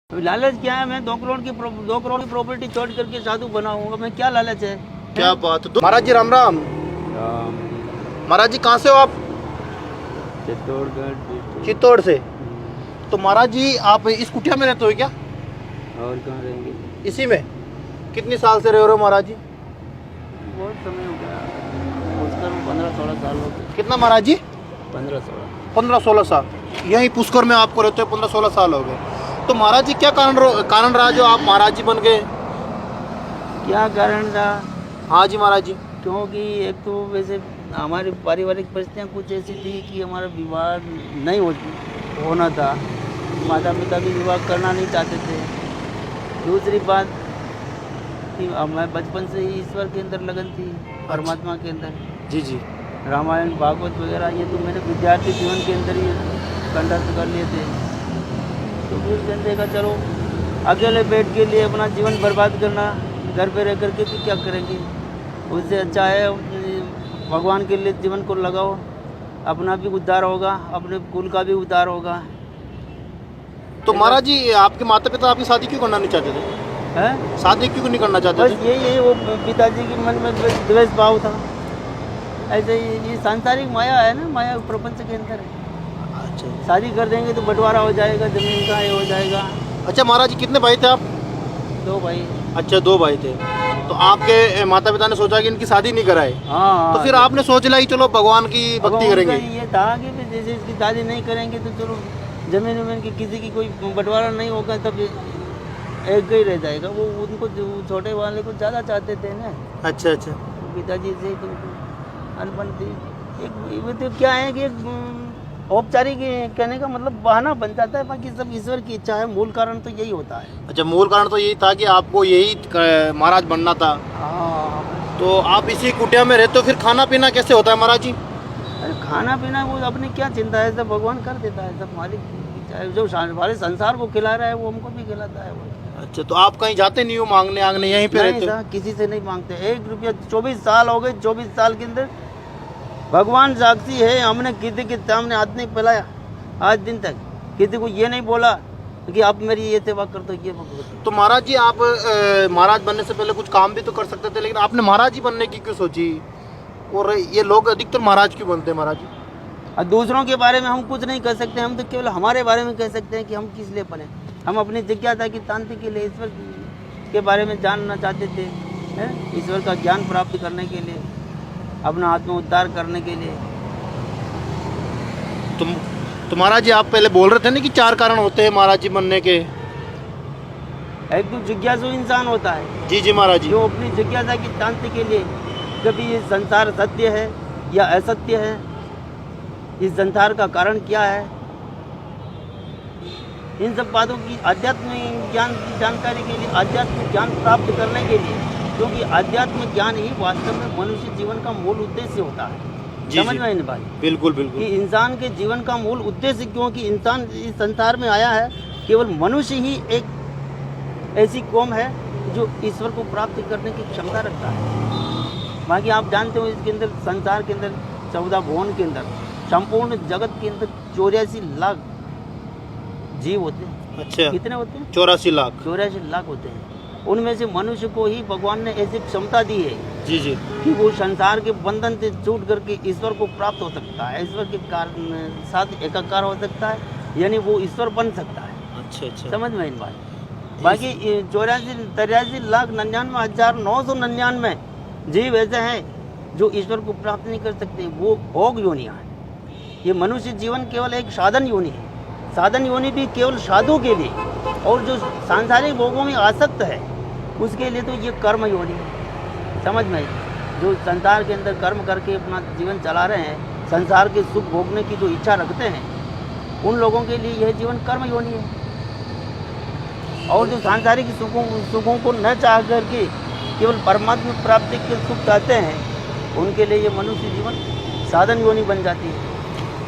लालच क्या है? मैं 2 करोड़ की प्रॉपर्टी छोड़ करके साधु बना हूँ, मैं क्या लालच है? क्या बात है। महाराज जी राम राम। महाराज जी कहाँ से हो आप? चित्तौड़गढ़ डिस्ट्रिक्ट। चित्तौड़ से। तो महाराज जी आप इस कुटिया में रहते हो क्या? और कहाँ रहेंगे? इसी में कितनी साल से रह रहे हो महाराज जी? बहुत समय हो गया, पुष्कर में 15-16 साल हो गए। कितना महाराज जी? 15-16। 15-16 साल यही पुष्कर में आपको रहते हो, 15-16 साल हो गए। तो महाराज जी क्या कारण रहा जो आप महाराज जी बन गए? क्या कारण रहा? हाँ जी महाराज जी। क्योंकि एक तो वैसे हमारी पारिवारिक परिस्थितियाँ कुछ ऐसी थी कि हमारा विवाह नहीं होना था, माता पिता भी विवाह करना नहीं चाहते थे। दूसरी बात कि मैं बचपन से ही ईश्वर के अंदर लगन थी, परमात्मा के अंदर। जी जी। रामायण भागवत वगैरह ये तो मैंने विद्यार्थी जीवन के अंदर ही कंठस्थ कर लिए थे। तो फिर मैंने देखा चलो अकेले बैठ के लिए अपना जीवन बर्बाद करना, घर पे रह करके तो क्या करेंगे, उससे अच्छा है भगवान के लिए जीवन को लगाओ, अपना भी उद्धार होगा, अपने कुल का भी उद्धार होगा। तो महाराज जी आपके माता पिता आपकी शादी क्यों करना नहीं चाहते थे? है शादी क्यों नहीं करना चाहते बस थे? यही वो पिताजी के मन में द्वेष भाव था। ऐसे ये सांसारिक माया है ना, माया प्रपंच के अंदर है। अच्छा शादी कर देंगे तो बंटवारा हो जाएगा, जमीन का ये हो जाएगा। अच्छा। महाराज जी कितने भाई थे आप? 2 भाई। अच्छा 2 भाई थे। तो आपके माता पिता ने सोचा कि इनकी शादी नहीं कराए, हाँ तो फिर आपने सोच लिया कि चलो भगवान की अब भक्ति उनका करेंगे। ये था कि भी जैसे इसकी शादी नहीं करेंगे तो चलो जमीन वमीन की किसी की कोई बंटवारा नहीं होगा, तब एक ही रह जाएगा। वो उनको जो छोटे वाले को ज़्यादा चाहते थे ना, अच्छा अच्छा। पिताजी से तो अनबन थी। एक वो तो क्या है कि औपचारिक कहने का मतलब बहाना बन जाता है, बाकी सब ईश्वर की इच्छा है। मूल कारण तो यही होता है। अच्छा मूल कारण तो यही था कि आपको यही महाराज बनना था। हाँ, तो आप इसी कुटिया में रहते हो, फिर खाना पीना कैसे होता है महाराज जी? अरे खाना पीना वो अपनी क्या चिंता है, सब भगवान कर देता है, सब मालिक की इच्छा है। जो हमारे संसार को खिला रहा है वो हमको भी खिलाता है वो। अच्छा तो आप कहीं जाते नहीं हो मांगने आंगने, यहीं पे नहीं रहते हो? साहब, किसी से नहीं मांगते 1 रुपया। 24 साल हो गए, 24 साल के अंदर भगवान साक्षी है, हमने किसी के सामने हाथ नहीं फैलाया आज दिन तक। किसी को ये नहीं बोला कि आप मेरी ये सेवा कर दो, ये भगवत। तो महाराज जी आप महाराज बनने से पहले कुछ काम भी तो कर सकते थे, लेकिन आपने महाराज जी बनने की क्यों सोची? और ये लोग अधिकतर महाराज क्यों बनते हैं महाराज जी? और दूसरों के बारे में हम कुछ नहीं कर सकते, हम तो केवल हमारे बारे में कह सकते हैं कि हम किस लिए बने। हम अपनी जिज्ञासा की शांति के लिए, ईश्वर के बारे में जानना चाहते थे, ईश्वर का ज्ञान प्राप्त करने के लिए, अपना आत्म उद्धार करने के लिए। तो महाराज जी आप पहले बोल रहे थे ना कि 4 कारण होते हैं महाराज जी बनने के। एक तो जिज्ञासु इंसान होता है जी जी महाराज जी। जो अपनी जिज्ञासा की शांति के लिए, कभी ये संसार सत्य है या असत्य है, इस संसार का कारण क्या है, इन सब बातों की आध्यात्मिक ज्ञान की जानकारी के लिए, आध्यात्मिक ज्ञान प्राप्त करने के लिए, क्योंकि आध्यात्मिक ज्ञान ही वास्तव में मनुष्य जीवन का मूल उद्देश्य होता है। समझ में नहीं भाई? बिल्कुल बिल्कुल। कि इंसान के जीवन का मूल उद्देश्य, क्योंकि इंसान इस संसार में आया है, केवल मनुष्य ही एक ऐसी कौम है जो ईश्वर को प्राप्त करने की क्षमता रखता है। बाकी आप जानते हो इसके अंदर, संसार के अंदर, 14 भुवन के अंदर, संपूर्ण जगत के अंदर 84 लाख जीव होते हैं। अच्छा कितने होते हैं? 84 लाख। 84 लाख होते हैं। उनमें से मनुष्य को ही भगवान ने ऐसी क्षमता दी है जी जी। कि वो संसार के बंधन से छूट करके ईश्वर को प्राप्त हो सकता है, ईश्वर के साथ एकाकार हो सकता है, यानी वो ईश्वर बन सकता है। अच्छा अच्छा। समझ में इन बात? बाकी 83,99,999 जीव ऐसे हैं जो ईश्वर को प्राप्त नहीं कर सकते, वो भोग योनियाँ हैं। ये मनुष्य जीवन केवल एक साधन योनि है। साधन योनि भी केवल साधु के लिए, और जो सांसारिक भोगों में आसक्त है उसके लिए तो ये कर्म योनि है। समझ में? जो संसार के अंदर कर्म करके अपना जीवन चला रहे हैं, संसार के सुख भोगने की जो इच्छा रखते हैं, उन लोगों के लिए यह जीवन कर्म योनि है। और जो सांसारिक सुखों को न चाह करके केवल परमात्मा प्राप्ति के सुख चाहते हैं, उनके लिए ये मनुष्य जीवन साधन योनि बन जाती है।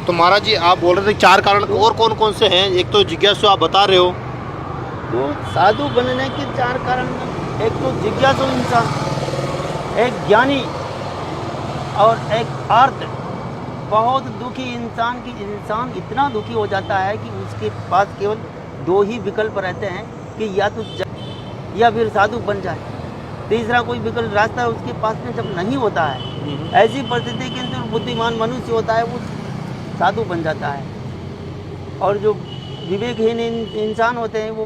तो महाराज जी आप बोल रहे थे 4 कारण, और कौन कौन से हैं? एक तो जिज्ञासु आप बता रहे हो। तो साधु बनने के 4 कारण, एक तो जिज्ञासु इंसान, एक ज्ञानी, और एक आर्त। बहुत दुखी इंसान इतना दुखी हो जाता है कि उसके पास केवल दो ही विकल्प रहते हैं कि या तो या फिर साधु बन जाए। तीसरा कोई विकल्प रास्ता उसके पास में जब नहीं होता है, ऐसी परिस्थिति के अंदर बुद्धिमान मनुष्य होता है वो साधु बन जाता है, और जो विवेकहीन इंसान होते हैं वो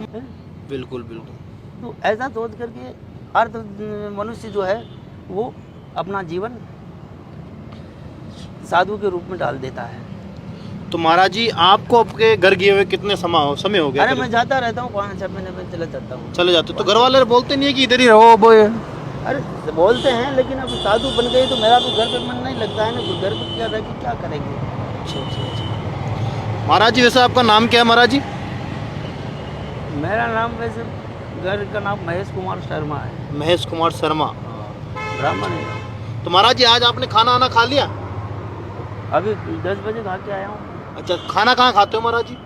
बिल्कुल बिल्कुल। तो ऐसा सोच करके अर्थ मनुष्य जो है वो अपना जीवन साधु के रूप में डाल देता है। तो महाराज जी आपको आपके घर गए हुए कितने समय हो गया? अरे मैं जाता रहता हूँ, 5-6 महीने में चला जाता हूँ। चले जाते तो घर वाले बोलते नहीं है कि इधर ही रहो अब? अरे बोलते हैं, लेकिन अब साधु बन गए तो मेरा तो घर पे मन नहीं लगता है ना, तो घर पे क्या रह के क्या करेंगे। महाराज जी वैसे आपका नाम क्या है महाराज जी? मेरा नाम वैसे घर का नाम महेश कुमार शर्मा है। महेश कुमार शर्मा, ब्राह्मण है। तो महाराज जी आज आपने खाना आना खा लिया? अभी 10 बजे खा के आया हूँ। अच्छा, खाना कहाँ खाते हो महाराज जी?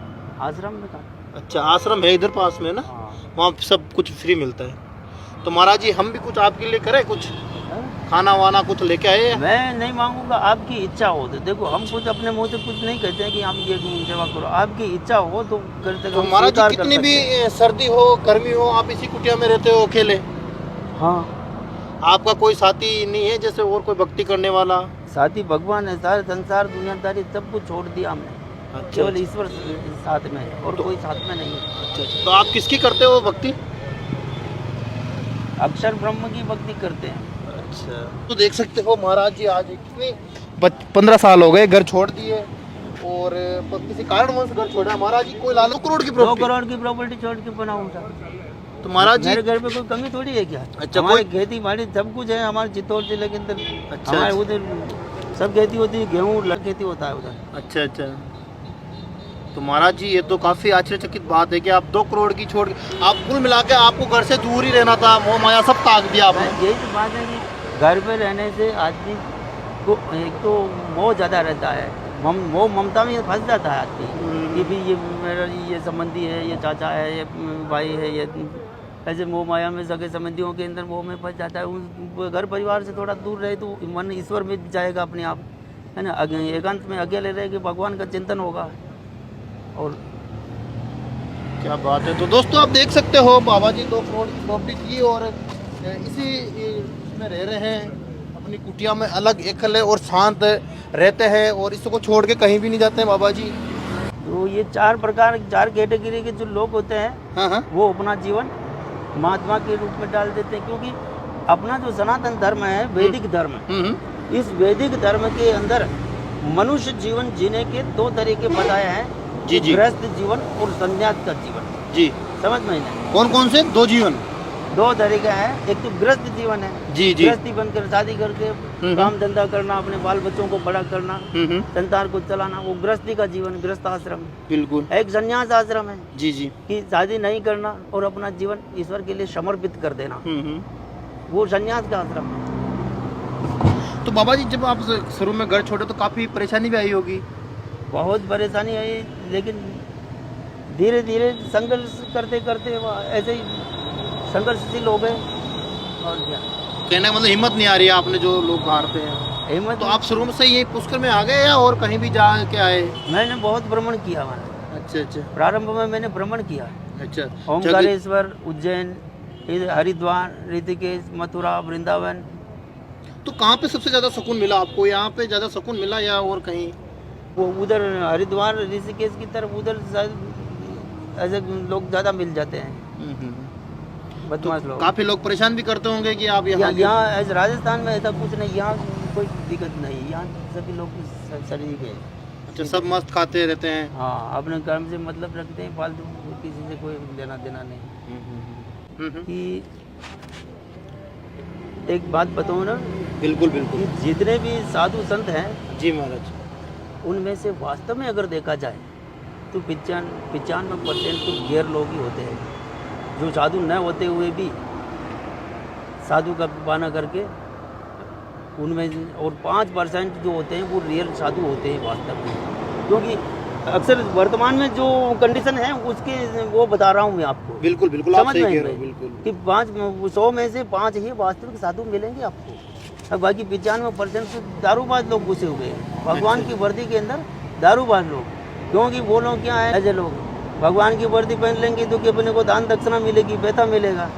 आश्रम में खा। अच्छा, आश्रम है इधर पास में ना, हाँ। वहाँ सब कुछ फ्री मिलता है। तो महाराज जी हम भी कुछ आपके लिए करें, कुछ हाँ? खाना वाना कुछ लेके आए? मैं नहीं मांगूंगा, आपकी इच्छा हो तो। देखो हम कुछ अपने मुंह से कुछ नहीं कहते हैं कि आप ये सेवा करो, आपकी इच्छा हो तो करते। तो महाराज जी कितनी भी सर्दी हो गर्मी हो आप इसी कुटिया में रहते हो अकेले? हाँ। आपका कोई साथी नहीं है जैसे और कोई भक्ति करने वाला? साथी भगवान है, सारे संसार दुनियादारी सब कुछ छोड़ दिया हमने। अच्छा, केवल ईश्वर साथ में है और कोई साथ में नहीं है। अच्छा, तो आप किसकी करते हो भक्ति? अक्षर ब्रह्म की भक्ति करते हैं। अच्छा, तो देख सकते हो महाराज जी आज कितने 15 साल हो गए घर छोड़ दिए, और किसी कारणवश घर छोड़ा। महाराज जी कोई 2 करोड़ की 2 करोड़ की प्रॉपर्टी छोड़ के बनाऊंगा। तो महाराज जी मेरे घर पे कोई कमी थोड़ी है क्या? अच्छा, हमारी कोई खेती बाड़ी सब कुछ है हमारे चित्तौड़ जिले के अंदर। अच्छा, हमारे उधर सब खेती होती है, गेहूँ खेती होता है उधर। अच्छा अच्छा। तो महाराज जी ये तो काफी आश्चर्यचकित बात है कि आप 2 करोड़ की छोड़ आप कुल मिला के आपको घर से दूर ही रहना था, मोह माया सब त्याग दिया आपने। यही तो बात है कि घर पे रहने से आदमी को एक तो मोह ज़्यादा रहता है, मोह ममता में फंस जाता है आदमी कि भी ये मेरा ये संबंधी है, ये चाचा है, ये भाई है, ये ऐसे मोह माया में सगे संबंधियों के अंदर मोह में फंस जाता है। उस घर परिवार से थोड़ा दूर रहे तो मन ईश्वर में जाएगा अपने आप, है ना। एकांत में अकेले रह के भगवान का चिंतन होगा। और क्या बात है। तो दोस्तों आप देख सकते हो बाबा जी 2 करोड़ की प्रॉपर्टी की और इसी में रह रहे हैं, अपनी कुटिया में अलग एकल और शांत रहते हैं और इसको छोड़ के कहीं भी नहीं जाते हैं बाबा जी। तो ये 4 कैटेगरी के जो लोग होते हैं, हाँ हाँ, वो अपना जीवन महात्मा के रूप में डाल देते हैं। क्योंकि अपना जो सनातन धर्म है वैदिक धर्म, इस वैदिक धर्म के अंदर मनुष्य जीवन जीने के 2 तरीके बताए हैं। जी जी, गृहस्थ जीवन और संन्यास का जीवन। जी समझ में नहीं? कौन कौन से 2 जीवन? 2 तरीका है। एक तो गृहस्थ जीवन है, जी जी, गृहस्थी बनकर शादी करके काम धंधा करना, अपने बाल बच्चों को बड़ा करना, संसार को चलाना, वो गृहस्थी का जीवन, गृहस्थ आश्रम। बिल्कुल। एक संन्यास आश्रम है जी जी, कि शादी नहीं करना और अपना जीवन ईश्वर के लिए समर्पित कर देना, वो संन्यास का आश्रम है। तो बाबा जी जब आप शुरू में घर छोड़े तो काफी परेशानी भी आई होगी? बहुत परेशानी आई, लेकिन धीरे धीरे संघर्ष करते करते ऐसे ही संघर्षशील हो गए। और क्या कहने का मतलब हिम्मत नहीं आ रही है आपने जो लोग हारते हैं? हिम्मत तो आप शुरू में से यही पुष्कर में आ गए या और कहीं भी जा के आए? मैंने बहुत भ्रमण किया। मैंने अच्छा अच्छा प्रारंभ में मैंने भ्रमण किया। अच्छा, ओमकारेश्वर, उज्जैन, हरिद्वार, ऋषिकेश, मथुरा, वृंदावन। तो कहाँ पे सबसे ज्यादा सुकून मिला आपको? यहाँ पे ज्यादा सुकून मिला या और कहीं? वो उधर हरिद्वार ऋषिकेश की तरफ, उधर शायद ऐसे लोग ज़्यादा मिल जाते हैं, बदमाश लोग। काफी लोग परेशान भी करते होंगे कि आप यहाँ यहाँ ऐसे राजस्थान में ऐसा कुछ नहीं, यहाँ कोई दिक्कत नहीं, यहाँ सभी लोग शरीफ है। अच्छा, सब मस्त खाते रहते हैं? हाँ, अपने कर्म से मतलब रखते हैं, फालतू किसी से कोई लेना देना नहीं। कि एक बात बताऊँ ना, बिल्कुल बिल्कुल, कि जितने भी साधु संत हैं जी महाराज, उनमें से वास्तव में अगर देखा जाए तो 95% तो गैर लोग ही होते हैं, जो साधु न होते हुए भी साधु का बहाना करके उनमें, और 5% जो होते हैं वो रियल साधु होते हैं वास्तव में। क्योंकि अक्सर वर्तमान में जो कंडीशन है उसके वो बता रहा हूँ मैं आपको। बिल्कुल बिल्कुल, आप समझ सही में कह रहे हो। बिल्कुल कि 100 में से 5 ही वास्तविक साधु मिलेंगे आपको, और बाकी 95% से दारूबाज लोग घुसे हुए हैं भगवान की वर्दी के अंदर। दारूबाज लोग, क्योंकि वो लोग क्या है, ऐसे लोग भगवान की वर्दी पहन लेंगे तो कि अपने को दान दक्षिणा मिलेगी, पैसा मिलेगा,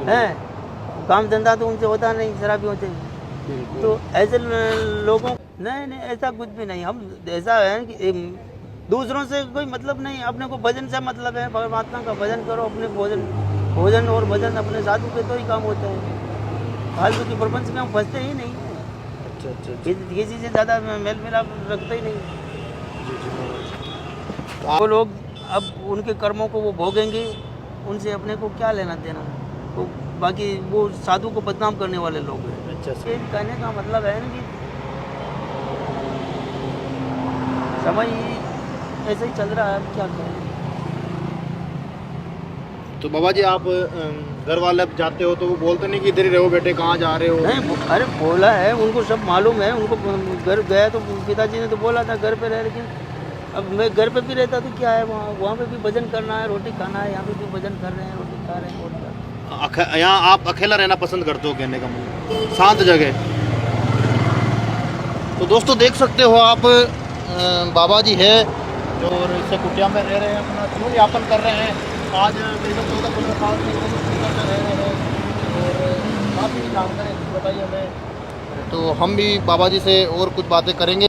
है। काम धंधा तो उनसे होता नहीं, शराबियों से। तो ऐसे लोगों नहीं ऐसा कुछ भी नहीं। हम ऐसा है कि दूसरों से कोई मतलब नहीं, अपने को भजन से मतलब है। परमात्मा का भजन करो, अपने भोजन और भजन अपने साधु के तो ही काम होते हैं। फालतू की प्रपंच में हम फंसते ही नहीं। अच्छा किसी से ज़्यादा मेल मिलाप रखते ही नहीं। वो लोग अब उनके कर्मों को वो भोगेंगे, उनसे अपने को क्या लेना देना। वो बाकी वो साधु को बदनाम करने वाले लोग हैं। अच्छा ये कहने का मतलब है ना कि समय ऐसे ही चल रहा है, अब क्या करें। तो बाबा जी आप घर वाले अब जाते हो तो वो बोलते नहीं कि इधर ही रहो बेटे, कहाँ जा रहे हो? नहीं, अरे बोला है, उनको सब मालूम है। उनको घर गया तो पिताजी ने तो बोला था घर पे रहे, लेकिन अब मैं घर पे भी रहता तो क्या है, वहाँ पे भी भजन करना है, रोटी खाना है। यहाँ पे भी भजन कर रहे हैं, रोटी खा रहे हैं और क्या। यहाँ आप अकेला रहना पसंद करते हो, कहने का मतलब शांत जगह। तो दोस्तों देख सकते हो आप बाबा जी है जो इससे कुटिया में रह रहे हैं, अपना जीवन यापन कर रहे हैं। आज 14-15 साल से रह रहे हैं और काफ़ी जानकारी बताई हमें। तो हम भी बाबा जी से और कुछ बातें करेंगे।